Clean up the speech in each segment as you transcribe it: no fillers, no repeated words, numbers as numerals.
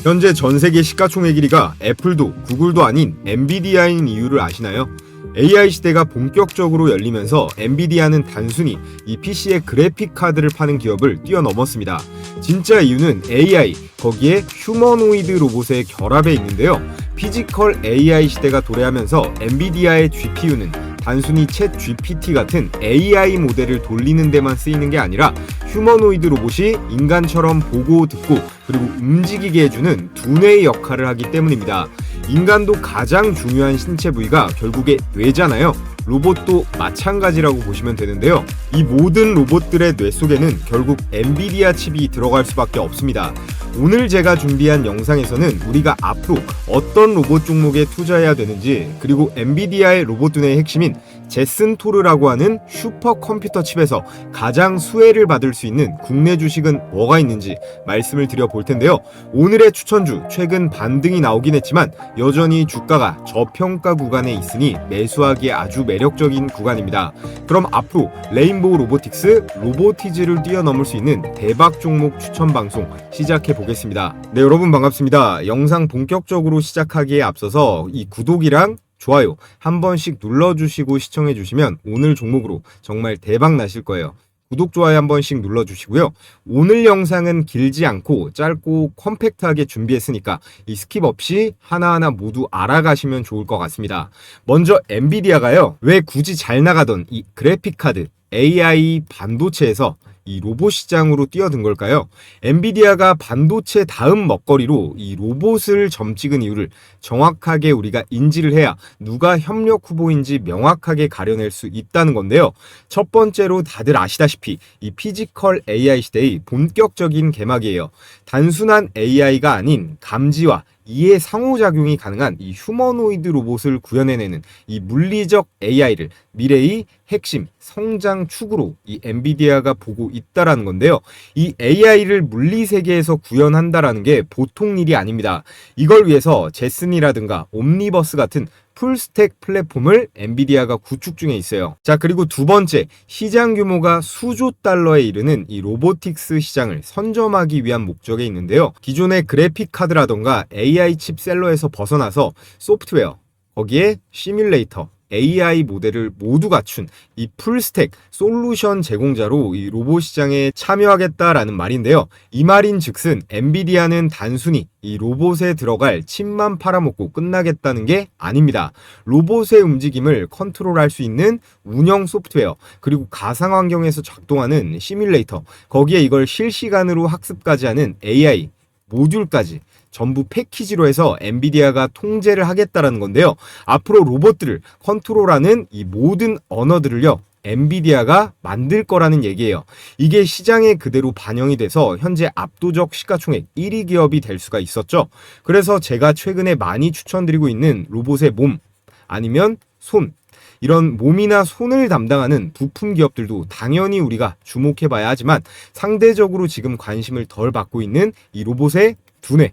현재 전 세계 시가총액 1위가 애플도 구글도 아닌 엔비디아인 이유를 아시나요? AI 시대가 본격적으로 열리면서 엔비디아는 단순히 이 PC의 그래픽 카드를 파는 기업을 뛰어넘었습니다. 진짜 이유는 AI, 거기에 휴머노이드 로봇의 결합에 있는데요. 피지컬 AI 시대가 도래하면서 엔비디아의 GPU는 단순히 챗 GPT 같은 AI 모델을 돌리는 데만 쓰이는 게 아니라 휴머노이드 로봇이 인간처럼 보고 듣고 그리고 움직이게 해주는 두뇌의 역할을 하기 때문입니다. 인간도 가장 중요한 신체 부위가 결국에 뇌잖아요. 로봇도 마찬가지라고 보시면 되는데요. 이 모든 로봇들의 뇌 속에는 결국 엔비디아 칩이 들어갈 수밖에 없습니다. 오늘 제가 준비한 영상에서는 우리가 앞으로 어떤 로봇 종목에 투자해야 되는지, 그리고 엔비디아의 로봇 두뇌의 핵심인 제슨 토르라고 하는 슈퍼컴퓨터 칩에서 가장 수혜를 받을 수 있는 국내 주식은 뭐가 있는지 말씀을 드려볼 텐데요. 오늘의 추천주, 최근 반등이 나오긴 했지만 여전히 주가가 저평가 구간에 있으니 매수하기에 아주 매력적인 구간입니다. 그럼 앞으로 레인보우 로보틱스, 로보티즈를 뛰어넘을 수 있는 대박 종목 추천 방송 시작해 보겠습니다. 네, 여러분 반갑습니다. 영상 본격적으로 시작하기에 앞서서 이 구독이랑 좋아요 한 번씩 눌러주시고 시청해주시면 오늘 종목으로 정말 대박 나실 거예요. 구독, 좋아요 한 번씩 눌러주시고요. 오늘 영상은 길지 않고 짧고 컴팩트하게 준비했으니까 이 스킵 없이 하나하나 모두 알아가시면 좋을 것 같습니다. 먼저 엔비디아가요, 왜 굳이 잘 나가던 이 그래픽카드 AI 반도체에서 이 로봇 시장으로 뛰어든 걸까요? 엔비디아가 반도체 다음 먹거리로 이 로봇을 점찍은 이유를 정확하게 우리가 인지를 해야 누가 협력 후보인지 명확하게 가려낼 수 있다는 건데요. 첫 번째로 다들 아시다시피 이 피지컬 AI 시대의 본격적인 개막이에요. 단순한 AI가 아닌 감지와 이해 상호작용이 가능한 이 휴머노이드 로봇을 구현해내는 이 물리적 AI를 미래의 핵심 성장 축으로 이 엔비디아가 보고 있다라는 건데요. 이 AI를 물리 세계에서 구현한다라는 게 보통 일이 아닙니다. 이걸 위해서 제슨이라든가 옴니버스 같은 풀스택 플랫폼을 엔비디아가 구축 중에 있어요. 자, 그리고 두 번째, 시장 규모가 수조 달러에 이르는 이 로보틱스 시장을 선점하기 위한 목적에 있는데요. 기존의 그래픽 카드라던가 AI 칩 셀러에서 벗어나서 소프트웨어, 거기에 시뮬레이터, AI 모델을 모두 갖춘 이 풀스택 솔루션 제공자로 이 로봇 시장에 참여하겠다라는 말인데요. 이 말인 즉슨 엔비디아는 단순히 이 로봇에 들어갈 칩만 팔아먹고 끝나겠다는 게 아닙니다. 로봇의 움직임을 컨트롤할 수 있는 운영 소프트웨어, 그리고 가상 환경에서 작동하는 시뮬레이터, 거기에 이걸 실시간으로 학습까지 하는 AI 모듈까지 전부 패키지로 해서 엔비디아가 통제를 하겠다라는 건데요. 앞으로 로봇들을 컨트롤하는 이 모든 언어들을요, 엔비디아가 만들 거라는 얘기예요. 이게 시장에 그대로 반영이 돼서 현재 압도적 시가총액 1위 기업이 될 수가 있었죠. 그래서 제가 최근에 많이 추천드리고 있는 로봇의 몸, 아니면 손, 이런 몸이나 손을 담당하는 부품 기업들도 당연히 우리가 주목해봐야 하지만 상대적으로 지금 관심을 덜 받고 있는 이 로봇의 두뇌,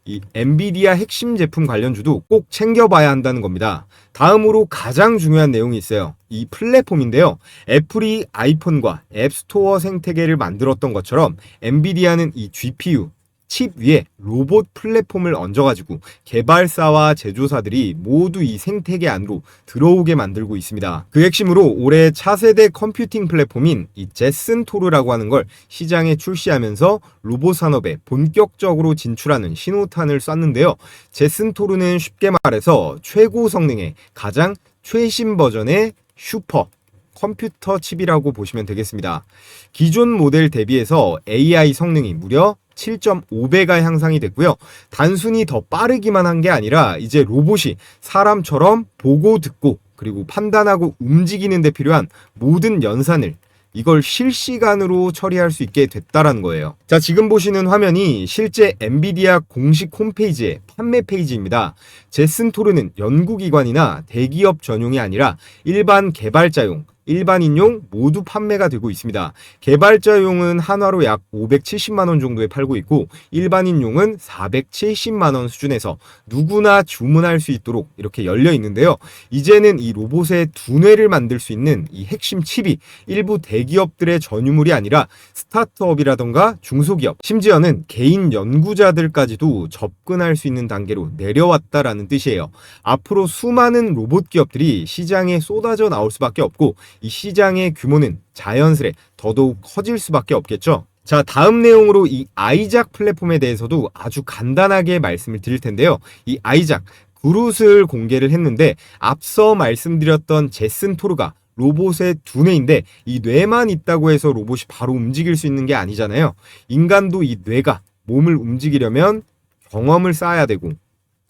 이 엔비디아 핵심 제품 관련주도 꼭 챙겨봐야 한다는 겁니다. 다음으로 가장 중요한 내용이 있어요. 이 플랫폼인데요. 애플이 아이폰과 앱스토어 생태계를 만들었던 것처럼 엔비디아는 이 GPU, 칩 위에 로봇 플랫폼을 얹어가지고 개발사와 제조사들이 모두 이 생태계 안으로 들어오게 만들고 있습니다. 그 핵심으로 올해 차세대 컴퓨팅 플랫폼인 이 제슨 토르라고 하는 걸 시장에 출시하면서 로봇 산업에 본격적으로 진출하는 신호탄을 쐈는데요. 제슨 토르는 쉽게 말해서 최고 성능의 가장 최신 버전의 슈퍼 컴퓨터 칩이라고 보시면 되겠습니다. 기존 모델 대비해서 AI 성능이 무려 7.5배가 향상이 됐고요. 단순히 더 빠르기만 한 게 아니라 이제 로봇이 사람처럼 보고 듣고 그리고 판단하고 움직이는 데 필요한 모든 연산을 이걸 실시간으로 처리할 수 있게 됐다라는 거예요. 자, 지금 보시는 화면이 실제 엔비디아 공식 홈페이지의 판매 페이지입니다. 제슨 토르는 연구기관이나 대기업 전용이 아니라 일반 개발자용 일반인용 모두 판매가 되고 있습니다. 개발자용은 한화로 약 570만 원 정도에 팔고 있고 일반인용은 470만 원 수준에서 누구나 주문할 수 있도록 이렇게 열려 있는데요. 이제는 이 로봇의 두뇌를 만들 수 있는 이 핵심 칩이 일부 대기업들의 전유물이 아니라 스타트업이라던가 중소기업, 심지어는 개인 연구자들까지도 접근할 수 있는 단계로 내려왔다라는 뜻이에요. 앞으로 수많은 로봇 기업들이 시장에 쏟아져 나올 수밖에 없고 이 시장의 규모는 자연스레 더더욱 커질 수밖에 없겠죠. 자, 다음 내용으로 이 아이작 플랫폼에 대해서도 아주 간단하게 말씀을 드릴 텐데요. 이 아이작 그룹을 공개를 했는데 앞서 말씀드렸던 제슨 토르가 로봇의 두뇌인데 이 뇌만 있다고 해서 로봇이 바로 움직일 수 있는 게 아니잖아요. 인간도 이 뇌가 몸을 움직이려면 경험을 쌓아야 되고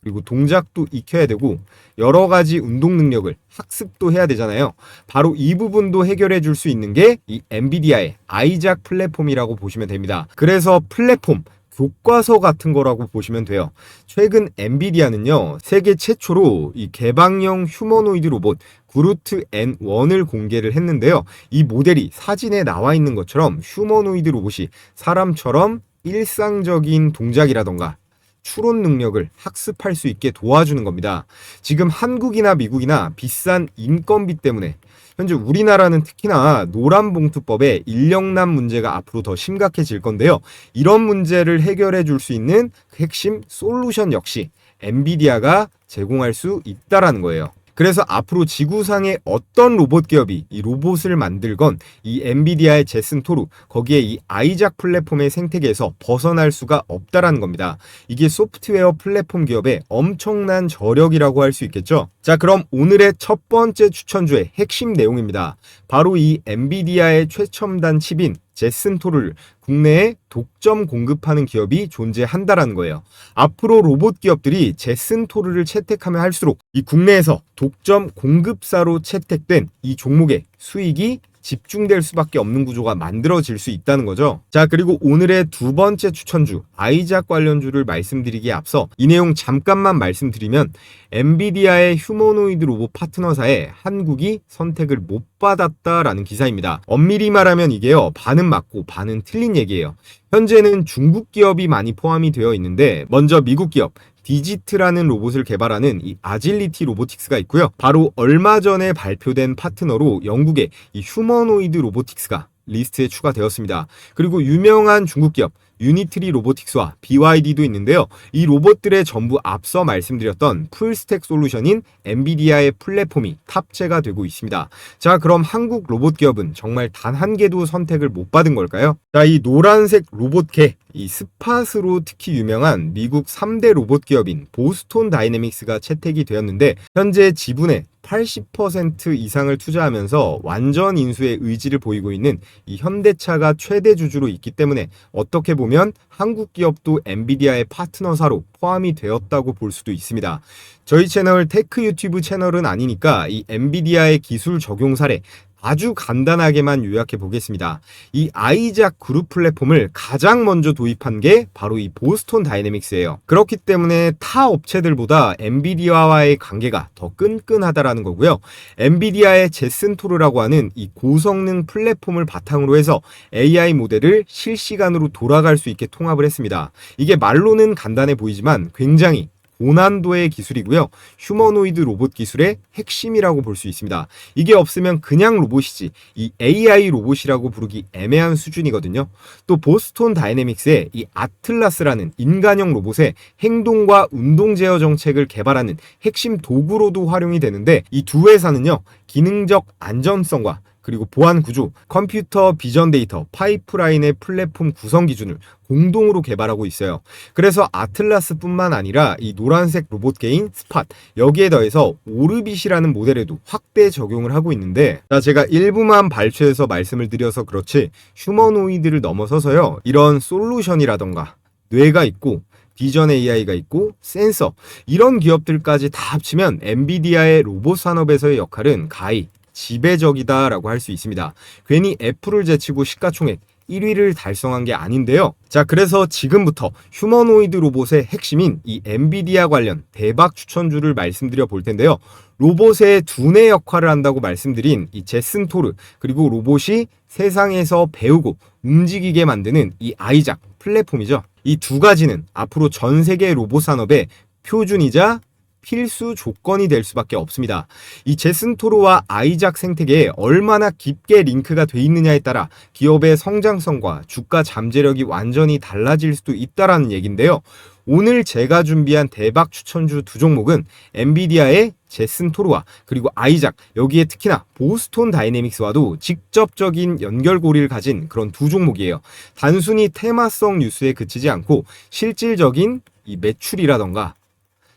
그리고 동작도 익혀야 되고 여러 가지 운동 능력을 학습도 해야 되잖아요. 바로 이 부분도 해결해 줄 수 있는 게 이 엔비디아의 아이작 플랫폼이라고 보시면 됩니다. 그래서 플랫폼, 교과서 같은 거라고 보시면 돼요. 최근 엔비디아는요, 세계 최초로 이 개방형 휴머노이드 로봇 그루트 N1을 공개를 했는데요. 이 모델이 사진에 나와 있는 것처럼 휴머노이드 로봇이 사람처럼 일상적인 동작이라던가 추론 능력을 학습할 수 있게 도와주는 겁니다. 지금 한국이나 미국이나 비싼 인건비 때문에 현재 우리나라는 특히나 노란봉투법의 인력난 문제가 앞으로 더 심각해질 건데요. 이런 문제를 해결해 줄 수 있는 핵심 솔루션 역시 엔비디아가 제공할 수 있다라는 거예요. 그래서 앞으로 지구상의 어떤 로봇 기업이 이 로봇을 만들건 이 엔비디아의 제슨 토르, 거기에 이 아이작 플랫폼의 생태계에서 벗어날 수가 없다라는 겁니다. 이게 소프트웨어 플랫폼 기업의 엄청난 저력이라고 할 수 있겠죠. 자, 그럼 오늘의 첫 번째 추천주의 핵심 내용입니다. 바로 이 엔비디아의 최첨단 칩인 제슨 토르를 국내에 독점 공급하는 기업이 존재한다라는 거예요. 앞으로 로봇 기업들이 제슨 토르를 채택하면 할수록 이 국내에서 독점 공급사로 채택된 이 종목의 수익이 집중될 수밖에 없는 구조가 만들어질 수 있다는 거죠. 자, 그리고 오늘의 두 번째 추천주 아이작 관련주를 말씀드리기에 앞서 이 내용 잠깐만 말씀드리면 엔비디아의 휴머노이드 로봇 파트너사에 한국이 선택을 못 받았다라는 기사입니다. 엄밀히 말하면 이게요, 반은 맞고 반은 틀린 얘기예요. 현재는 중국 기업이 많이 포함이 되어 있는데 먼저 미국 기업 디지트라는 로봇을 개발하는 이 아질리티 로보틱스가 있고요. 바로 얼마 전에 발표된 파트너로 영국의 이 휴머노이드 로보틱스가 리스트에 추가되었습니다. 그리고 유명한 중국 기업 유니트리 로보틱스와 BYD도 있는데요. 이 로봇들의 전부 앞서 말씀드렸던 풀스택 솔루션인 엔비디아의 플랫폼이 탑재가 되고 있습니다. 자, 그럼 한국 로봇 기업은 정말 단 한 개도 선택을 못 받은 걸까요? 자, 이 노란색 로봇계, 이 스팟으로 특히 유명한 미국 3대 로봇 기업인 보스톤 다이내믹스가 채택이 되었는데 현재 지분의 80% 이상을 투자하면서 완전 인수의 의지를 보이고 있는 이 현대차가 최대 주주로 있기 때문에 어떻게 보면 한국 기업도 엔비디아의 파트너사로 포함이 되었다고 볼 수도 있습니다. 저희 채널 테크 유튜브 채널은 아니니까 이 엔비디아의 기술 적용 사례 아주 간단하게만 요약해 보겠습니다. 이 아이작 그룹 플랫폼을 가장 먼저 도입한 게 바로 이 보스톤 다이내믹스예요. 그렇기 때문에 타 업체들보다 엔비디아와의 관계가 더 끈끈하다라는 거고요. 엔비디아의 제슨 토르라고 하는 이 고성능 플랫폼을 바탕으로 해서 AI 모델을 실시간으로 돌아갈 수 있게 통합을 했습니다. 이게 말로는 간단해 보이지만 굉장히 고난도의 기술이고요. 휴머노이드 로봇 기술의 핵심이라고 볼 수 있습니다. 이게 없으면 그냥 로봇이지 이 AI 로봇이라고 부르기 애매한 수준이거든요. 또 보스톤 다이내믹스의 이 아틀라스라는 인간형 로봇의 행동과 운동 제어 정책을 개발하는 핵심 도구로도 활용이 되는데 이 두 회사는요, 기능적 안전성과 그리고 보안 구조, 컴퓨터 비전 데이터, 파이프라인의 플랫폼 구성 기준을 공동으로 개발하고 있어요. 그래서 아틀라스뿐만 아니라 이 노란색 로봇계인 스팟, 여기에 더해서 오르빗이라는 모델에도 확대 적용을 하고 있는데, 제가 일부만 발췌해서 말씀을 드려서 그렇지 휴머노이드를 넘어서서요, 이런 솔루션이라던가 뇌가 있고 비전 AI가 있고 센서, 이런 기업들까지 다 합치면 엔비디아의 로봇 산업에서의 역할은 가히 지배적이다라고 할 수 있습니다. 괜히 애플을 제치고 시가총액 1위를 달성한 게 아닌데요. 자, 그래서 지금부터 휴머노이드 로봇의 핵심인 이 엔비디아 관련 대박 추천주를 말씀드려 볼 텐데요. 로봇의 두뇌 역할을 한다고 말씀드린 이 제슨 토르, 그리고 로봇이 세상에서 배우고 움직이게 만드는 이 아이작 플랫폼이죠. 이 두 가지는 앞으로 전 세계 로봇 산업의 표준이자 필수 조건이 될 수밖에 없습니다. 이 제슨 토르와 아이작 생태계에 얼마나 깊게 링크가 돼 있느냐에 따라 기업의 성장성과 주가 잠재력이 완전히 달라질 수도 있다라는 얘기인데요. 오늘 제가 준비한 대박 추천주 두 종목은 엔비디아의 제슨 토르와 그리고 아이작, 여기에 특히나 보스톤 다이내믹스와도 직접적인 연결고리를 가진 그런 두 종목이에요. 단순히 테마성 뉴스에 그치지 않고 실질적인 이 매출이라던가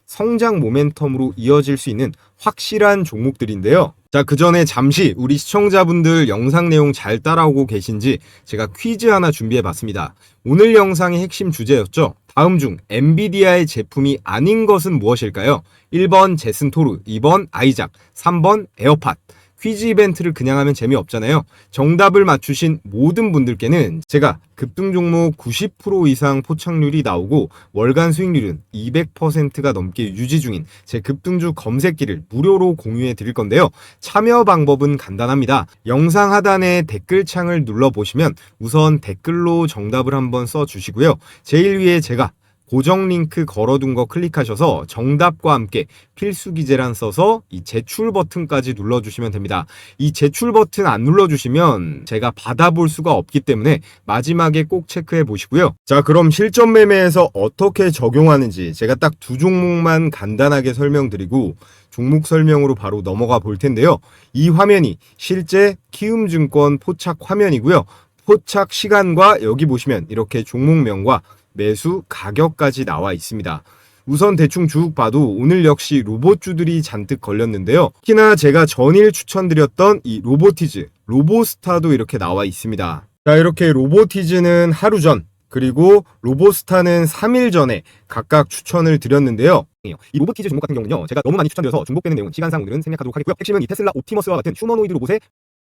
성장 모멘텀으로 이어질 수 있는 확실한 종목들인데요. 자, 그 전에 잠시 우리 시청자분들 영상 내용 잘 따라오고 계신지 제가 퀴즈 하나 준비해 봤습니다. 오늘 영상의 핵심 주제였죠. 다음 중 엔비디아의 제품이 아닌 것은 무엇일까요? 1번 제슨 토르, 2번 아이작, 3번 에어팟. 퀴즈 이벤트를 그냥 하면 재미없잖아요. 정답을 맞추신 모든 분들께는 제가 급등 종목 90% 이상 포착률이 나오고 월간 수익률은 200%가 넘게 유지 중인 제 급등주 검색기를 무료로 공유해 드릴 건데요. 참여 방법은 간단합니다. 영상 하단에 댓글창을 눌러보시면 우선 댓글로 정답을 한번 써주시고요. 제일 위에 제가 고정 링크 걸어둔 거 클릭하셔서 정답과 함께 필수 기재란 써서 이 제출 버튼까지 눌러주시면 됩니다. 이 제출 버튼 안 눌러주시면 제가 받아볼 수가 없기 때문에 마지막에 꼭 체크해 보시고요. 자, 그럼 실전 매매에서 어떻게 적용하는지 제가 딱 두 종목만 간단하게 설명드리고 종목 설명으로 바로 넘어가 볼 텐데요. 이 화면이 실제 키움증권 포착 화면이고요. 포착 시간과 여기 보시면 이렇게 종목명과 매수 가격까지 나와 있습니다. 우선 대충 쭉 봐도 오늘 역시 로봇주들이 잔뜩 걸렸는데요. 특히나 제가 전일 추천드렸던 이 로보티즈, 로보스타도 이렇게 나와 있습니다. 자, 이렇게 로보티즈는 하루 전, 그리고 로보스타는 3일 전에 각각 추천을 드렸는데요. 이 로보티즈 종목 같은 경우는요, 제가 너무 많이 추천드려서 중복되는 내용은 시간상 오늘은 생략하도록 하겠고요. 핵심은 이 테슬라 옵티머스와 같은 휴머노이드 로봇의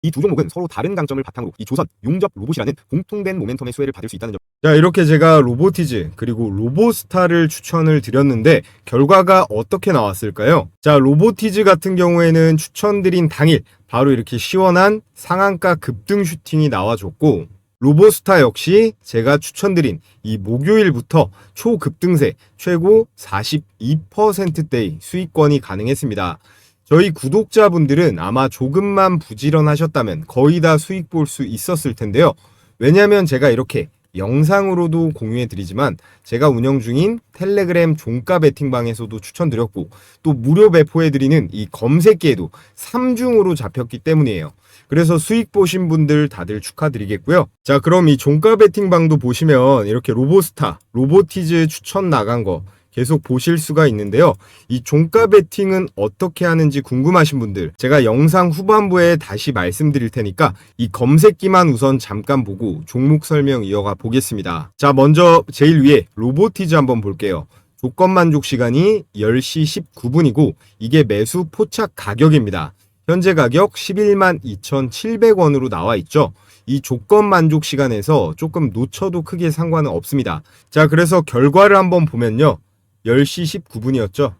이 두 종목은 서로 다른 강점을 바탕으로 이 조선, 용접 로봇이라는 공통된 모멘텀의 수혜를 받을 수 있다는 점. 자, 이렇게 제가 로보티즈 그리고 로보스타를 추천을 드렸는데 결과가 어떻게 나왔을까요? 자, 로보티즈 같은 경우에는 추천드린 당일 바로 이렇게 시원한 상한가 급등 슈팅이 나와줬고, 로보스타 역시 제가 추천드린 이 목요일부터 초급등세 최고 42%대의 수익권이 가능했습니다. 저희 구독자분들은 아마 조금만 부지런하셨다면 거의 다 수익 볼 수 있었을 텐데요. 왜냐면 제가 이렇게 영상으로도 공유해 드리지만 제가 운영 중인 텔레그램 종가 베팅방에서도 추천드렸고 또 무료 배포해 드리는 이 검색기에도 3중으로 잡혔기 때문이에요. 그래서 수익 보신 분들 다들 축하드리겠고요. 자, 그럼 이 종가 베팅방도 보시면 이렇게 로보스타, 로보티즈 추천 나간 거 계속 보실 수가 있는데요. 이 종가 베팅은 어떻게 하는지 궁금하신 분들 제가 영상 후반부에 다시 말씀드릴 테니까 이 검색기만 우선 잠깐 보고 종목 설명 이어가 보겠습니다. 자, 먼저 제일 위에 로보티즈 한번 볼게요. 조건 만족 시간이 10시 19분이고 이게 매수 포착 가격입니다. 현재 가격 11만 2,700원으로 나와 있죠. 이 조건 만족 시간에서 조금 놓쳐도 크게 상관은 없습니다. 자, 그래서 결과를 한번 보면요. 10시 19분이었죠.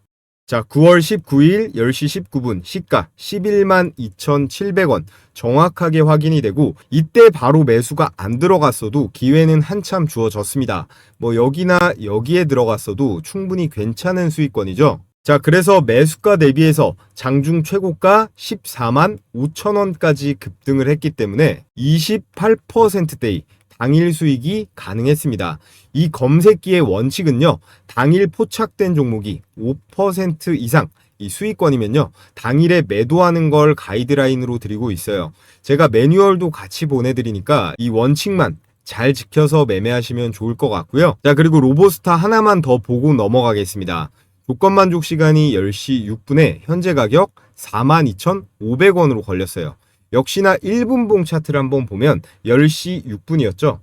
자, 9월 19일 10시 19분 시가 11만 2,700원 정확하게 확인이 되고 이때 바로 매수가 안 들어갔어도 기회는 한참 주어졌습니다. 뭐 여기나 여기에 들어갔어도 충분히 괜찮은 수익권이죠. 자, 그래서 매수가 대비해서 장중 최고가 14만 5천원까지 급등을 했기 때문에 28%대의 당일 수익이 가능했습니다. 이 검색기의 원칙은요, 당일 포착된 종목이 5% 이상 이 수익권이면요, 당일에 매도하는 걸 가이드라인으로 드리고 있어요. 제가 매뉴얼도 같이 보내드리니까 이 원칙만 잘 지켜서 매매하시면 좋을 것 같고요. 자, 그리고 로보스타 하나만 더 보고 넘어가겠습니다. 조건 만족 시간이 10시 6분에 현재 가격 42,500원으로 걸렸어요. 역시나 1분봉 차트를 한번 보면 10시 6분이었죠.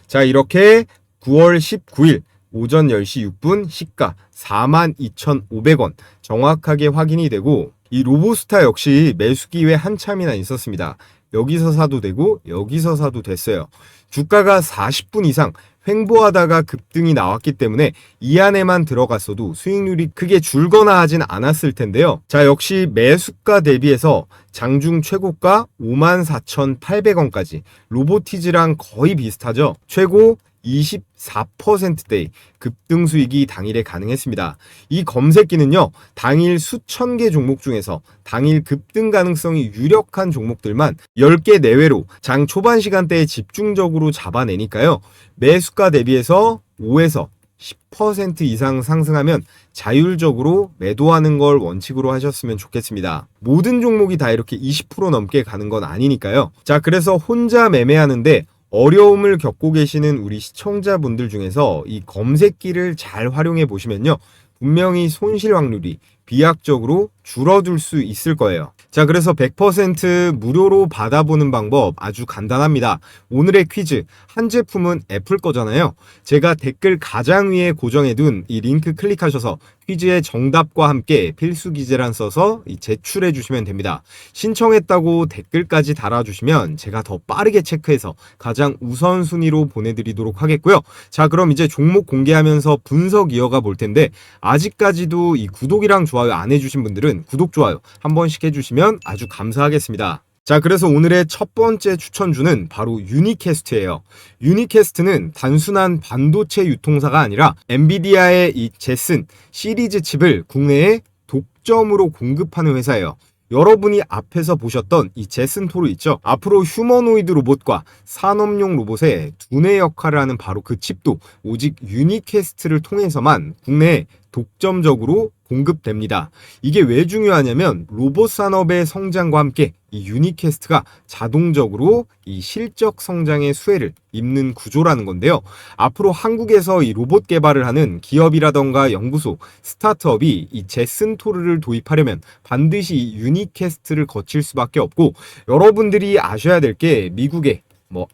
자, 이렇게 9월 19일 오전 10시 6분 시가 42,500원 정확하게 확인이 되고 이 로보스타 역시 매수 기회 한참이나 있었습니다. 여기서 사도 되고 여기서 사도 됐어요. 주가가 40분 이상 횡보하다가 급등이 나왔기 때문에 이 안에만 들어갔어도 수익률이 크게 줄거나 하진 않았을 텐데요. 자, 역시 매수가 대비해서 장중 최고가 54,800원까지 로보티즈랑 거의 비슷하죠. 최고 24%대의 급등 수익이 당일에 가능했습니다. 이 검색기는요, 당일 수천 개 종목 중에서 당일 급등 가능성이 유력한 종목들만 10개 내외로 장 초반 시간대에 집중적으로 잡아내니까요, 매수가 대비해서 5에서 10% 이상 상승하면 자율적으로 매도하는 걸 원칙으로 하셨으면 좋겠습니다. 모든 종목이 다 이렇게 20% 넘게 가는 건 아니니까요. 자, 그래서 혼자 매매하는데 어려움을 겪고 계시는 우리 시청자분들 중에서 이 검색기를 잘 활용해 보시면요, 분명히 손실 확률이 비약적으로 줄어들 수 있을 거예요. 자, 그래서 100% 무료로 받아보는 방법 아주 간단합니다. 오늘의 퀴즈, 한 제품은 애플 거잖아요. 제가 댓글 가장 위에 고정해둔 이 링크 클릭하셔서 퀴즈의 정답과 함께 필수 기재란 써서 제출해 주시면 됩니다. 신청했다고 댓글까지 달아주시면 제가 더 빠르게 체크해서 가장 우선순위로 보내드리도록 하겠고요. 자, 그럼 이제 종목 공개하면서 분석 이어가 볼 텐데, 아직까지도 이 구독이랑 좋아요 안 해주신 분들은 구독, 좋아요 한 번씩 해주시면 아주 감사하겠습니다. 자, 그래서 오늘의 첫 번째 추천주는 바로 유니캐스트예요. 유니캐스트는 단순한 반도체 유통사가 아니라 엔비디아의 이 제슨 시리즈 칩을 국내에 독점으로 공급하는 회사예요. 여러분이 앞에서 보셨던 이 제슨 토르 있죠? 앞으로 휴머노이드 로봇과 산업용 로봇의 두뇌 역할을 하는 바로 그 칩도 오직 유니캐스트를 통해서만 국내에 독점적으로 공급됩니다. 이게 왜 중요하냐면 로봇 산업의 성장과 함께 이 유니캐스트가 자동적으로 이 실적 성장의 수혜를 입는 구조라는 건데요. 앞으로 한국에서 이 로봇 개발을 하는 기업이라던가 연구소, 스타트업이 이 제슨 토르를 도입하려면 반드시 이 유니캐스트를 거칠 수밖에 없고, 여러분들이 아셔야 될 게 미국의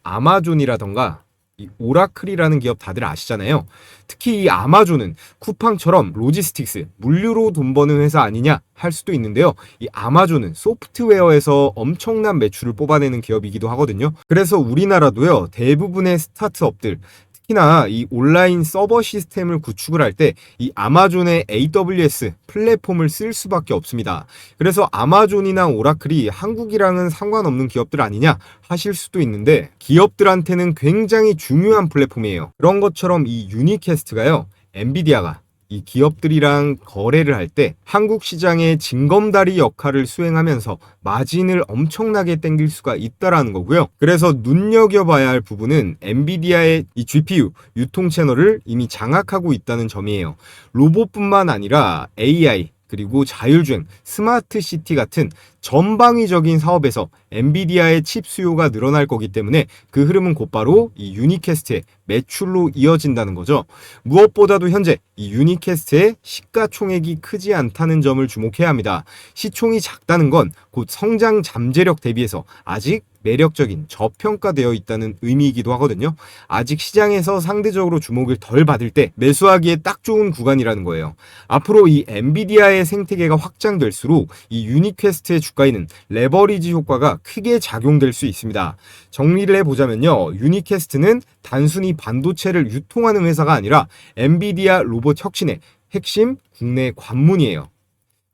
아마존이라던가 이 오라클이라는 기업 다들 아시잖아요. 특히 이 아마존은 쿠팡처럼 로지스틱스, 물류로 돈 버는 회사 아니냐 할 수도 있는데요. 이 아마존은 소프트웨어에서 엄청난 매출을 뽑아내는 기업이기도 하거든요. 그래서 우리나라도요, 대부분의 스타트업들, 특히나 이 온라인 서버 시스템을 구축을 할 때 이 아마존의 AWS 플랫폼을 쓸 수밖에 없습니다. 그래서 아마존이나 오라클이 한국이랑은 상관없는 기업들 아니냐 하실 수도 있는데, 기업들한테는 굉장히 중요한 플랫폼이에요. 그런 것처럼 이 유니캐스트가요, 엔비디아가 이 기업들이랑 거래를 할 때 한국 시장의 징검다리 역할을 수행하면서 마진을 엄청나게 땡길 수가 있다라는 거고요. 그래서 눈여겨봐야 할 부분은 엔비디아의 이 GPU 유통 채널을 이미 장악하고 있다는 점이에요. 로봇뿐만 아니라 AI, 그리고 자율주행, 스마트 시티 같은 전방위적인 사업에서 엔비디아의 칩 수요가 늘어날 거기 때문에 그 흐름은 곧바로 이 유니캐스트의 매출로 이어진다는 거죠. 무엇보다도 현재 이 유니캐스트의 시가총액이 크지 않다는 점을 주목해야 합니다. 시총이 작다는 건 곧 성장 잠재력 대비해서 아직 매력적인 저평가되어 있다는 의미이기도 하거든요. 아직 시장에서 상대적으로 주목을 덜 받을 때 매수하기에 딱 좋은 구간이라는 거예요. 앞으로 이 엔비디아의 생태계가 확장될수록 이 유니캐스트의 주가에는 레버리지 효과가 크게 작용될 수 있습니다. 정리를 해보자면요, 유니캐스트는 단순히 반도체를 유통하는 회사가 아니라 엔비디아 로봇 혁신의 핵심 국내 관문이에요.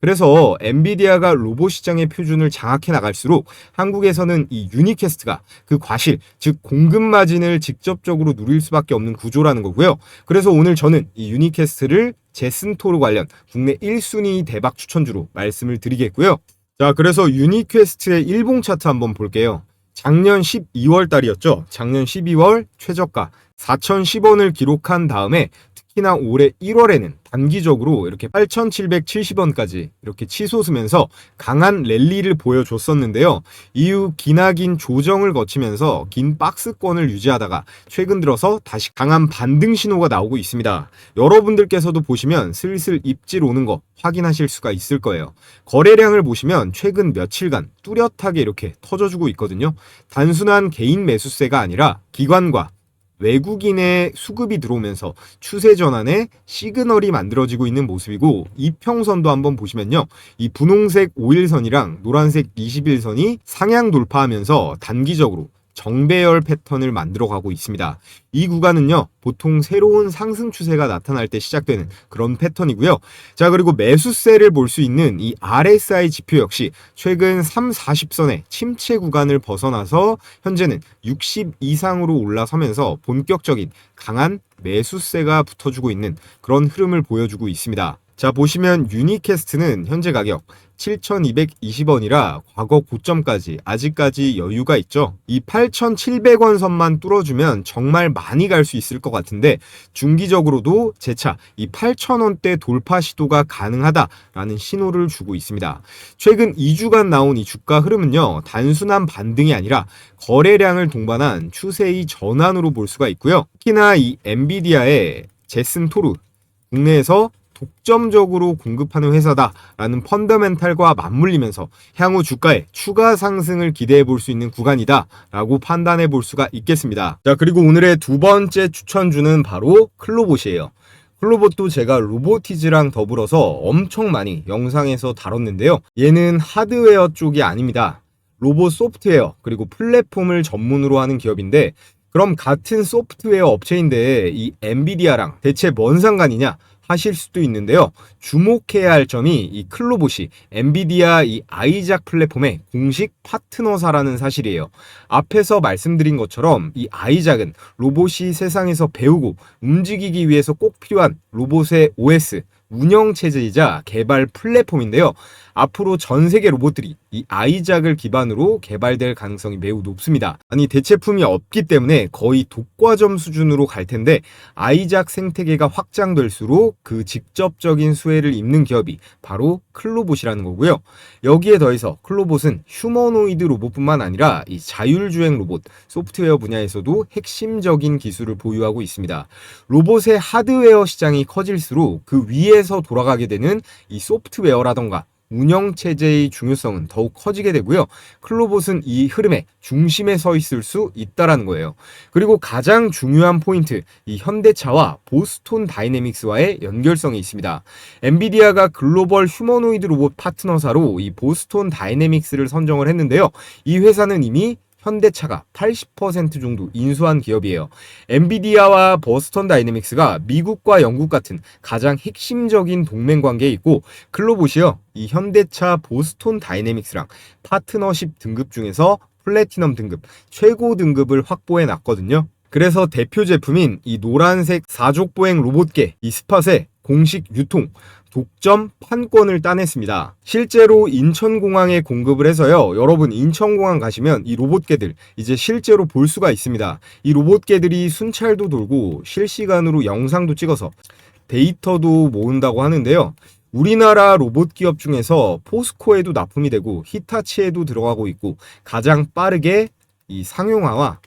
그래서 엔비디아가 로봇 시장의 표준을 장악해 나갈수록 한국에서는 이 유니캐스트가 그 과실, 즉 공급 마진을 직접적으로 누릴 수밖에 없는 구조라는 거고요. 그래서 오늘 저는 이 유니캐스트를 제슨 토르 관련 국내 1순위 대박 추천주로 말씀을 드리겠고요. 자, 그래서 유니캐스트의 일봉 차트 한번 볼게요. 작년 12월 달이었죠. 작년 12월 최저가 4,010원을 기록한 다음에 특히나 올해 1월에는 단기적으로 이렇게 8,770원까지 이렇게 치솟으면서 강한 랠리를 보여줬었는데요. 이후 기나긴 조정을 거치면서 긴 박스권을 유지하다가 최근 들어서 다시 강한 반등 신호가 나오고 있습니다. 여러분들께서도 보시면 슬슬 입질 오는 거 확인하실 수가 있을 거예요. 거래량을 보시면 최근 며칠간 뚜렷하게 이렇게 터져주고 있거든요. 단순한 개인 매수세가 아니라 기관과 외국인의 수급이 들어오면서 추세 전환에 시그널이 만들어지고 있는 모습이고, 이평선도 한번 보시면요, 이 분홍색 5일선이랑 노란색 21선이 상향 돌파하면서 단기적으로 정배열 패턴을 만들어가고 있습니다. 이 구간은요, 보통 새로운 상승 추세가 나타날 때 시작되는 그런 패턴이고요. 자, 그리고 매수세를 볼 수 있는 이 RSI 지표 역시 최근 3, 40선의 침체 구간을 벗어나서 현재는 60 이상으로 올라서면서 본격적인 강한 매수세가 붙어주고 있는 그런 흐름을 보여주고 있습니다. 자, 보시면 유니캐스트는 현재 가격 7,220원이라 과거 고점까지 아직까지 여유가 있죠. 이 8,700원 선만 뚫어주면 정말 많이 갈 수 있을 것 같은데, 중기적으로도 재차 이 8,000원대 돌파 시도가 가능하다라는 신호를 주고 있습니다. 최근 2주간 나온 이 주가 흐름은요, 단순한 반등이 아니라 거래량을 동반한 추세의 전환으로 볼 수가 있고요. 특히나 이 엔비디아의 제슨 토르, 국내에서 독점적으로 공급하는 회사다라는 펀더멘탈과 맞물리면서 향후 주가에 추가 상승을 기대해 볼 수 있는 구간이다라고 판단해 볼 수가 있겠습니다. 자, 그리고 오늘의 두 번째 추천주는 바로 클로봇이에요. 클로봇도 제가 로보티즈랑 더불어서 엄청 많이 영상에서 다뤘는데요. 얘는 하드웨어 쪽이 아닙니다. 로봇 소프트웨어 그리고 플랫폼을 전문으로 하는 기업인데, 그럼 같은 소프트웨어 업체인데 이 엔비디아랑 대체 뭔 상관이냐 하실 수도 있는데요. 주목해야 할 점이 이 클로봇이 엔비디아 이 아이작 플랫폼의 공식 파트너사라는 사실이에요. 앞에서 말씀드린 것처럼 이 아이작은 로봇이 세상에서 배우고 움직이기 위해서 꼭 필요한 로봇의 OS, 운영체제이자 개발 플랫폼인데요. 앞으로 전 세계 로봇들이 이 아이작을 기반으로 개발될 가능성이 매우 높습니다. 아니, 대체품이 없기 때문에 거의 독과점 수준으로 갈 텐데, 아이작 생태계가 확장될수록 그 직접적인 수혜를 입는 기업이 바로 클로봇이라는 거고요. 여기에 더해서 클로봇은 휴머노이드 로봇뿐만 아니라 이 자율주행 로봇, 소프트웨어 분야에서도 핵심적인 기술을 보유하고 있습니다. 로봇의 하드웨어 시장이 커질수록 그 위에서 돌아가게 되는 이 소프트웨어라던가 운영체제의 중요성은 더욱 커지게 되고요. 클로봇은 이 흐름의 중심에 서 있을 수 있다라는 거예요. 그리고 가장 중요한 포인트, 이 현대차와 보스톤 다이내믹스와의 연결성이 있습니다. 엔비디아가 글로벌 휴머노이드 로봇 파트너사로 이 보스톤 다이내믹스를 선정을 했는데요. 이 회사는 이미 현대차가 80% 정도 인수한 기업이에요. 엔비디아와 버스턴 다이내믹스가 미국과 영국 같은 가장 핵심적인 동맹 관계에 있고, 클로봇이요, 이 현대차 보스턴 다이내믹스랑 파트너십 등급 중에서 플래티넘 등급, 최고 등급을 확보해 놨거든요. 그래서 대표 제품인 이 노란색 사족보행 로봇계 이 스팟의 공식 유통, 독점 판권을 따냈습니다. 실제로 인천공항에 공급을 해서요, 여러분 인천공항 가시면 이 로봇개들 이제 실제로 볼 수가 있습니다. 이 로봇개들이 순찰도 돌고 실시간으로 영상도 찍어서 데이터도 모은다고 하는데요. 우리나라 로봇 기업 중에서 포스코에도 납품이 되고 히타치에도 들어가고 있고, 가장 빠르게 이 상용화와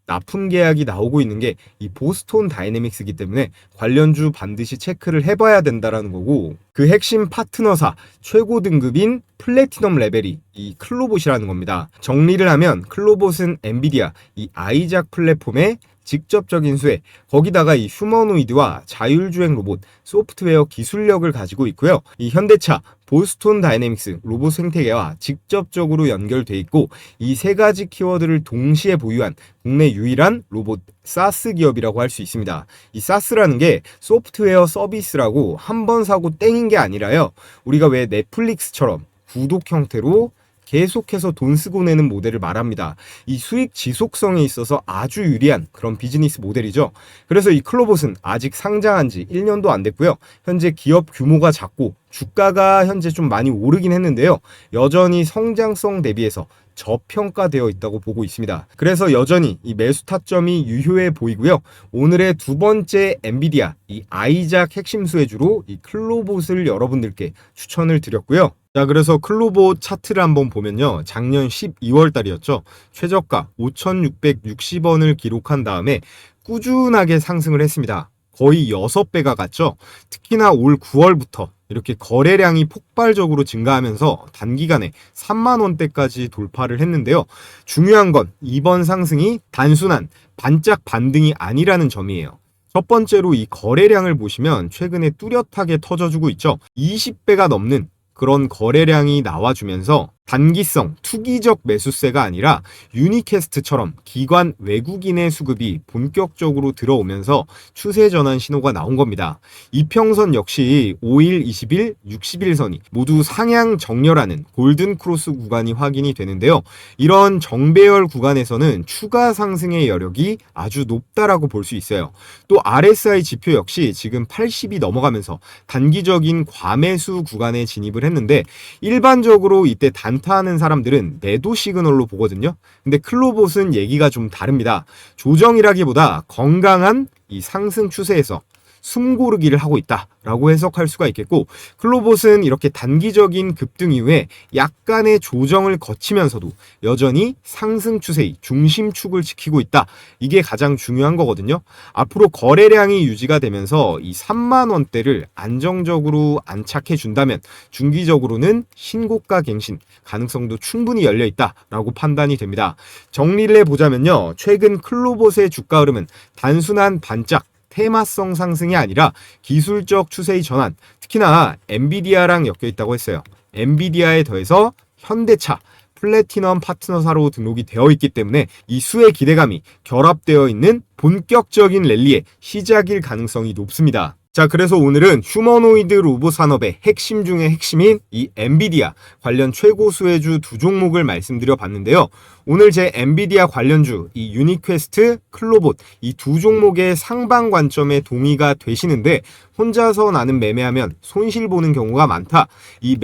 납품 계약이 나오고 있는 게 이 보스톤 다이내믹스이기 때문에 관련주 반드시 체크를 해봐야 된다라는 거고, 그 핵심 파트너사 최고 등급인 플래티넘 레벨이 이 클로봇이라는 겁니다. 정리를 하면 클로봇은 엔비디아 이 아이작 플랫폼의 직접적인 수혜, 거기다가 이 휴머노이드와 자율주행 로봇, 소프트웨어 기술력을 가지고 있고요. 이 현대차, 보스톤 다이내믹스 로봇 생태계와 직접적으로 연결돼 있고, 이 세 가지 키워드를 동시에 보유한 국내 유일한 로봇 사스 기업이라고 할 수 있습니다. 이 사스라는 게 소프트웨어 서비스라고 한 번 사고 땡인 게 아니라요, 우리가 왜 넷플릭스처럼 구독 형태로 계속해서 돈 쓰고 내는 모델을 말합니다. 이 수익 지속성에 있어서 아주 유리한 그런 비즈니스 모델이죠. 그래서 이 클로봇은 아직 상장한 지 1년도 안 됐고요. 현재 기업 규모가 작고 주가가 현재 좀 많이 오르긴 했는데요. 여전히 성장성 대비해서 저평가되어 있다고 보고 있습니다. 그래서 여전히 이 매수 타점이 유효해 보이고요. 오늘의 두 번째 엔비디아 이 아이작 핵심 수혜주로 이 클로봇을 여러분들께 추천을 드렸고요. 자, 그래서 클로봇 차트를 한번 보면요, 작년 12월 달이었죠. 최저가 5,660원을 기록한 다음에 꾸준하게 상승을 했습니다. 거의 6배가 갔죠. 특히나 올 9월부터 이렇게 거래량이 폭발적으로 증가하면서 단기간에 3만 원대까지 돌파를 했는데요. 중요한 건 이번 상승이 단순한 반짝 반등이 아니라는 점이에요. 첫 번째로 이 거래량을 보시면 최근에 뚜렷하게 터져주고 있죠. 20배가 넘는 그런 거래량이 나와주면서 단기성, 투기적 매수세가 아니라 유니캐스트처럼 기관 외국인의 수급이 본격적으로 들어오면서 추세 전환 신호가 나온 겁니다. 이평선 역시 5일, 20일, 60일선이 모두 상향 정렬하는 골든 크로스 구간이 확인이 되는데요. 이런 정배열 구간에서는 추가 상승의 여력이 아주 높다라고 볼 수 있어요. 또 RSI 지표 역시 지금 80이 넘어가면서 단기적인 과매수 구간에 진입을 했는데 일반적으로 이때 단타하는 사람들은 매도 시그널로 보거든요. 근데 클로봇은 얘기가 좀 다릅니다. 조정이라기보다 건강한 이 상승 추세에서 숨고르기를 하고 있다라고 해석할 수가 있겠고, 클로봇은 이렇게 단기적인 급등 이후에 약간의 조정을 거치면서도 여전히 상승 추세의 중심축을 지키고 있다. 이게 가장 중요한 거거든요. 앞으로 거래량이 유지가 되면서 이 3만 원대를 안정적으로 안착해 준다면 중기적으로는 신고가 갱신 가능성도 충분히 열려 있다라고 판단이 됩니다. 정리를 해보자면요, 최근 클로봇의 주가 흐름은 단순한 반짝 테마성 상승이 아니라 기술적 추세의 전환, 특히나 엔비디아랑 엮여 있다고 했어요. 엔비디아에 더해서 현대차, 플래티넘 파트너사로 등록이 되어 있기 때문에 이 수의 기대감이 결합되어 있는 본격적인 랠리의 시작일 가능성이 높습니다. 자, 그래서 오늘은 휴머노이드 로봇 산업의 핵심 중의 핵심인 이 엔비디아 관련 최고 수혜주 두 종목을 말씀드려 봤는데요. 오늘 제 엔비디아 관련주, 이 유니퀘스트, 클로봇 이 두 종목의 상방 관점에 동의가 되시는데 혼자서 나는 매매하면 손실 보는 경우가 많다. 이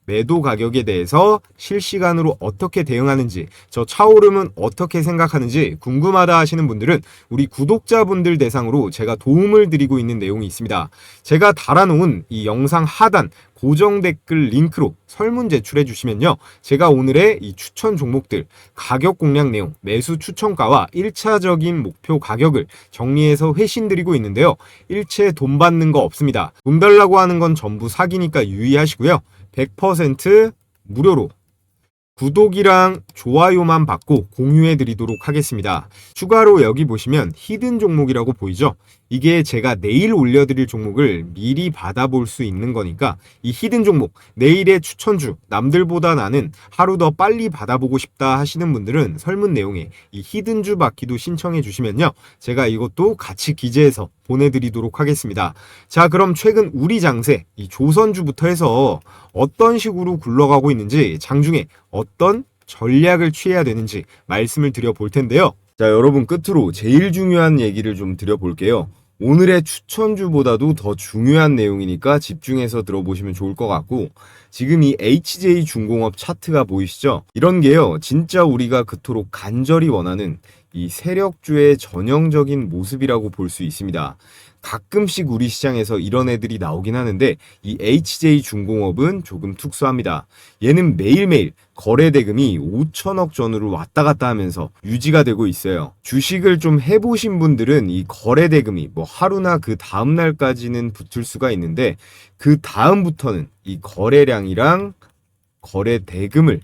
매도 가격에 대해서 실시간으로 어떻게 대응하는지, 저 차오름은 어떻게 생각하는지 궁금하다 하시는 분들은 우리 구독자분들 대상으로 제가 도움을 드리고 있는 내용이 있습니다. 제가 달아놓은 이 영상 하단 고정 댓글 링크로 설문 제출해 주시면요, 제가 오늘의 이 추천 종목들 가격 공략 내용, 매수 추천가와 1차적인 목표 가격을 정리해서 회신 드리고 있는데요. 일체 돈 받는 거 없습니다. 돈 달라고 하는 건 전부 사기니까 유의하시고요. 100% 무료로 구독이랑 좋아요만 받고 공유해 드리도록 하겠습니다. 추가로 여기 보시면 히든 종목이라고 보이죠? 이게 제가 내일 올려드릴 종목을 미리 받아볼 수 있는 거니까 이 히든 종목, 내일의 추천주, 남들보다 나는 하루 더 빨리 받아보고 싶다 하시는 분들은 설문 내용에 이 히든주 받기도 신청해 주시면요, 제가 이것도 같이 기재해서 보내드리도록 하겠습니다. 자, 그럼 최근 우리 장세, 이 조선주부터 해서 어떤 식으로 굴러가고 있는지, 장중에 어떤 전략을 취해야 되는지 말씀을 드려볼 텐데요. 자, 여러분, 끝으로 제일 중요한 얘기를 좀 드려볼게요. 오늘의 추천주보다도 더 중요한 내용이니까 집중해서 들어보시면 좋을 것 같고, 지금 이 HJ중공업 차트가 보이시죠? 이런 게요, 진짜 우리가 그토록 간절히 원하는 이 세력주의 전형적인 모습이라고 볼 수 있습니다. 가끔씩 우리 시장에서 이런 애들이 나오긴 하는데 이 HJ중공업은 조금 특수합니다. 얘는 매일매일 거래 대금이 5천억 전후로 왔다 갔다 하면서 유지가 되고 있어요. 주식을 좀 해보신 분들은 이 거래 대금이 뭐 하루나 그 다음 날까지는 붙을 수가 있는데 그 다음부터는 이 거래량이랑 거래 대금을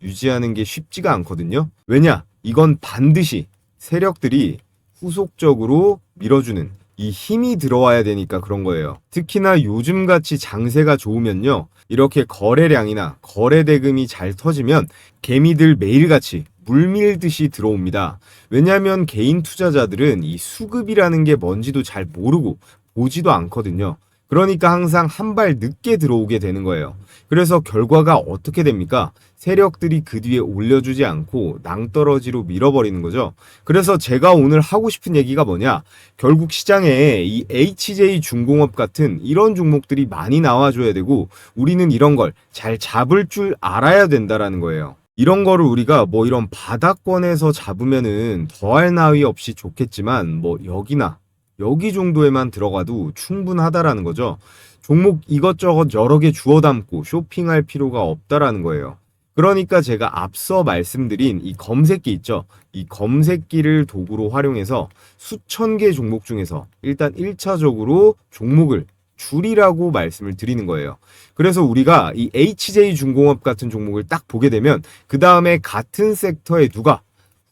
유지하는 게 쉽지가 않거든요. 왜냐? 이건 반드시 세력들이 후속적으로 밀어주는 이 힘이 들어와야 되니까 그런 거예요. 특히나 요즘같이 장세가 좋으면요, 이렇게 거래량이나 거래 대금이 잘 터지면 개미들 매일같이 물밀듯이 들어옵니다. 왜냐하면 개인 투자자들은 이 수급이라는 게 뭔지도 잘 모르고 보지도 않거든요. 그러니까 항상 한 발 늦게 들어오게 되는 거예요. 그래서 결과가 어떻게 됩니까? 세력들이 그 뒤에 올려주지 않고 낭떠러지로 밀어버리는 거죠. 그래서 제가 오늘 하고 싶은 얘기가 뭐냐? 결국 시장에 이 HJ중공업 같은 이런 종목들이 많이 나와줘야 되고 우리는 이런 걸 잘 잡을 줄 알아야 된다라는 거예요. 이런 거를 우리가 뭐 이런 바닥권에서 잡으면은 더할 나위 없이 좋겠지만 뭐 여기 정도에만 들어가도 충분하다라는 거죠. 종목 이것저것 여러 개 주워 담고 쇼핑할 필요가 없다라는 거예요. 그러니까 제가 앞서 말씀드린 이 검색기 있죠? 이 검색기를 도구로 활용해서 수천 개 종목 중에서 일단 1차적으로 종목을 줄이라고 말씀을 드리는 거예요. 그래서 우리가 이 HJ중공업 같은 종목을 딱 보게 되면 그 다음에 같은 섹터에 누가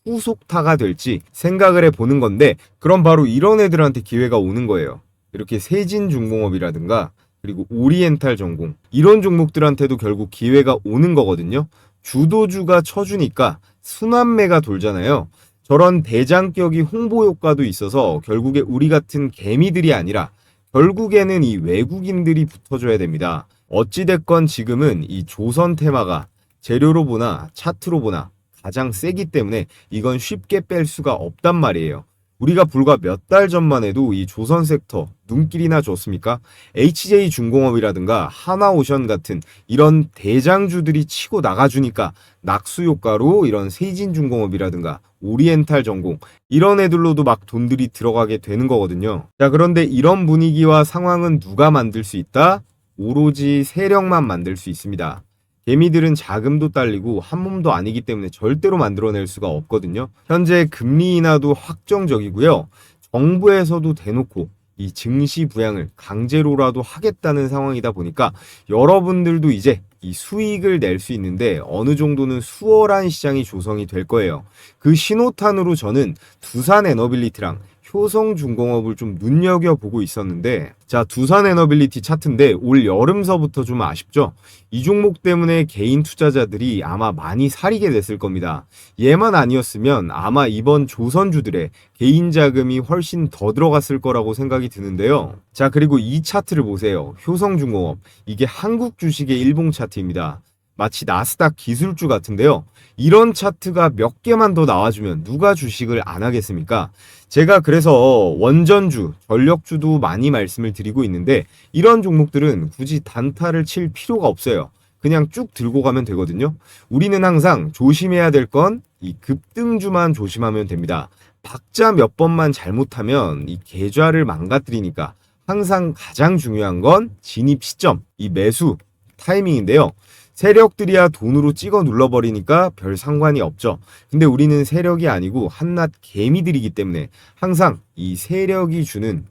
후속타가 될지 생각을 해보는 건데, 그럼 바로 이런 애들한테 기회가 오는 거예요. 이렇게 세진중공업이라든가 그리고 오리엔탈 전공, 이런 종목들한테도 결국 기회가 오는 거거든요. 주도주가 쳐주니까 순환매가 돌잖아요. 저런 대장격이 홍보 효과도 있어서 결국에 우리 같은 개미들이 아니라 결국에는 이 외국인들이 붙어줘야 됩니다. 어찌됐건 지금은 이 조선 테마가 재료로 보나 차트로 보나 가장 세기 때문에 이건 쉽게 뺄 수가 없단 말이에요. 우리가 불과 몇 달 전만 해도 이 조선 섹터 눈길이나 줬습니까? HJ중공업이라든가 하나오션 같은 이런 대장주들이 치고 나가주니까 낙수 효과로 이런 세진중공업이라든가 오리엔탈 전공, 이런 애들로도 막 돈들이 들어가게 되는 거거든요. 자, 그런데 이런 분위기와 상황은 누가 만들 수 있다? 오로지 세력만 만들 수 있습니다. 개미들은 자금도 딸리고 한 몸도 아니기 때문에 절대로 만들어낼 수가 없거든요. 현재 금리 인하도 확정적이고요. 정부에서도 대놓고 이 증시 부양을 강제로라도 하겠다는 상황이다 보니까 여러분들도 이제 이 수익을 낼 수 있는데 어느 정도는 수월한 시장이 조성이 될 거예요. 그 신호탄으로 저는 두산에너빌리티랑 효성중공업을 좀 눈여겨보고 있었는데, 자, 두산에너빌리티 차트인데 올 여름서부터 좀 아쉽죠? 이 종목 때문에 개인 투자자들이 아마 많이 사리게 됐을 겁니다. 얘만 아니었으면 아마 이번 조선주들의 개인 자금이 훨씬 더 들어갔을 거라고 생각이 드는데요. 자, 그리고 이 차트를 보세요. 효성중공업, 이게 한국 주식의 일봉 차트입니다. 마치 나스닥 기술주 같은데요. 이런 차트가 몇 개만 더 나와주면 누가 주식을 안 하겠습니까? 제가 그래서 원전주, 전력주도 많이 말씀을 드리고 있는데, 이런 종목들은 굳이 단타를 칠 필요가 없어요. 그냥 쭉 들고 가면 되거든요. 우리는 항상 조심해야 될 건 이 급등주만 조심하면 됩니다. 박자 몇 번만 잘못하면 이 계좌를 망가뜨리니까 항상 가장 중요한 건 진입 시점, 이 매수 타이밍인데요. 세력들이야 돈으로 찍어 눌러버리니까 별 상관이 없죠. 근데 우리는 세력이 아니고 한낱 개미들이기 때문에 항상 이 세력이 주는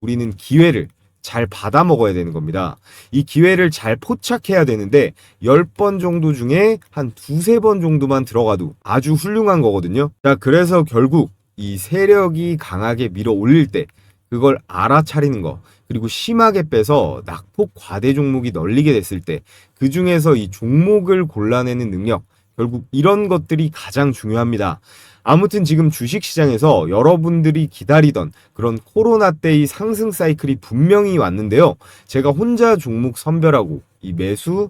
우리는 기회를 잘 받아 먹어야 되는 겁니다. 이 기회를 잘 포착해야 되는데 10번 정도 중에 한 두세 번 정도만 들어가도 아주 훌륭한 거거든요. 자, 그래서 결국 이 세력이 강하게 밀어 올릴 때 그걸 알아차리는 거, 그리고 심하게 빼서 낙폭 과대 종목이 널리게 됐을 때 그 중에서 이 종목을 골라내는 능력, 결국 이런 것들이 가장 중요합니다. 아무튼 지금 주식시장에서 여러분들이 기다리던 그런 코로나 때의 상승 사이클이 분명히 왔는데요. 제가 혼자 종목 선별하고 이 매수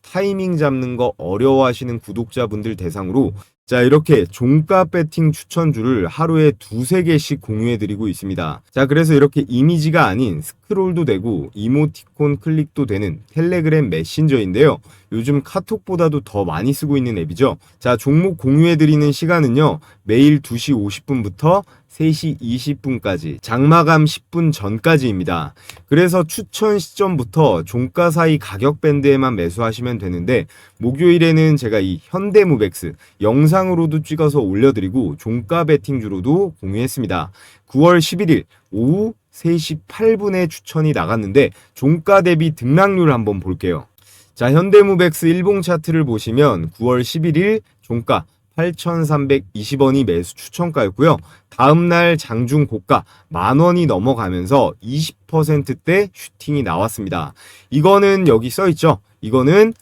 타이밍 잡는 거 어려워하시는 구독자분들 대상으로 자, 이렇게 종가 배팅 추천주를 하루에 두세 개씩 공유해드리고 있습니다. 자, 그래서 이렇게 이미지가 아닌 스크롤도 되고 이모티콘 클릭도 되는 텔레그램 메신저인데요. 요즘 카톡보다도 더 많이 쓰고 있는 앱이죠. 자, 종목 공유해드리는 시간은요, 매일 2시 50분부터 3시 20분까지, 장마감 10분 전까지입니다. 그래서 추천 시점부터 종가 사이 가격 밴드에만 매수하시면 되는데, 목요일에는 제가 이 현대무백스 영상으로도 찍어서 올려드리고 종가 베팅주로도 공유했습니다. 9월 11일 오후 3시 8분에 추천이 나갔는데 종가 대비 등락률 한번 볼게요. 자, 현대무백스 일봉 차트를 보시면 9월 11일 종가 8,320원이 매수 추천가였고요. 다음날 장중 고가 10,000원이 넘어가면서 20%대 슈팅이 나왔습니다. 이거는 여기 써있죠. 이거는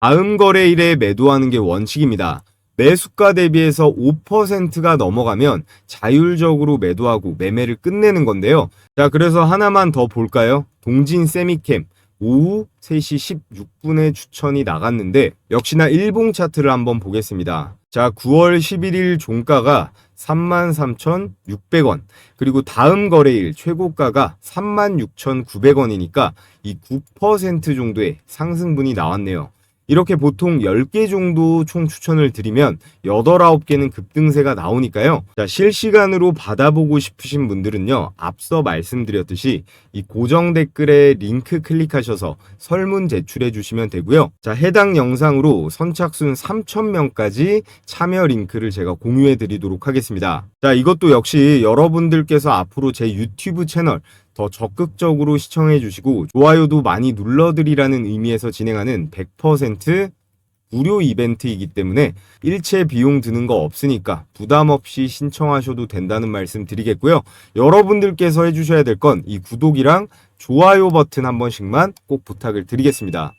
다음 거래일에 매도하는 게 원칙입니다. 매수가 대비해서 5%가 넘어가면 자율적으로 매도하고 매매를 끝내는 건데요. 자, 그래서 하나만 더 볼까요? 동진 세미캠 오후 3시 16분에 추천이 나갔는데 역시나 일봉 차트를 한번 보겠습니다. 자, 9월 11일 종가가 33,600원, 그리고 다음 거래일 최고가가 36,900원이니까 이 9% 정도의 상승분이 나왔네요. 이렇게 보통 10개 정도 총 추천을 드리면 8, 9개는 급등세가 나오니까요. 자, 실시간으로 받아보고 싶으신 분들은요, 앞서 말씀드렸듯이 이 고정 댓글에 링크 클릭하셔서 설문 제출해 주시면 되고요. 자, 해당 영상으로 선착순 3,000명까지 참여 링크를 제가 공유해 드리도록 하겠습니다. 자, 이것도 역시 여러분들께서 앞으로 제 유튜브 채널 더 적극적으로 시청해주시고 좋아요도 많이 눌러드리라는 의미에서 진행하는 100% 무료 이벤트이기 때문에 일체 비용 드는 거 없으니까 부담 없이 신청하셔도 된다는 말씀 드리겠고요. 여러분들께서 해주셔야 될 건 이 구독이랑 좋아요 버튼 한 번씩만 꼭 부탁을 드리겠습니다.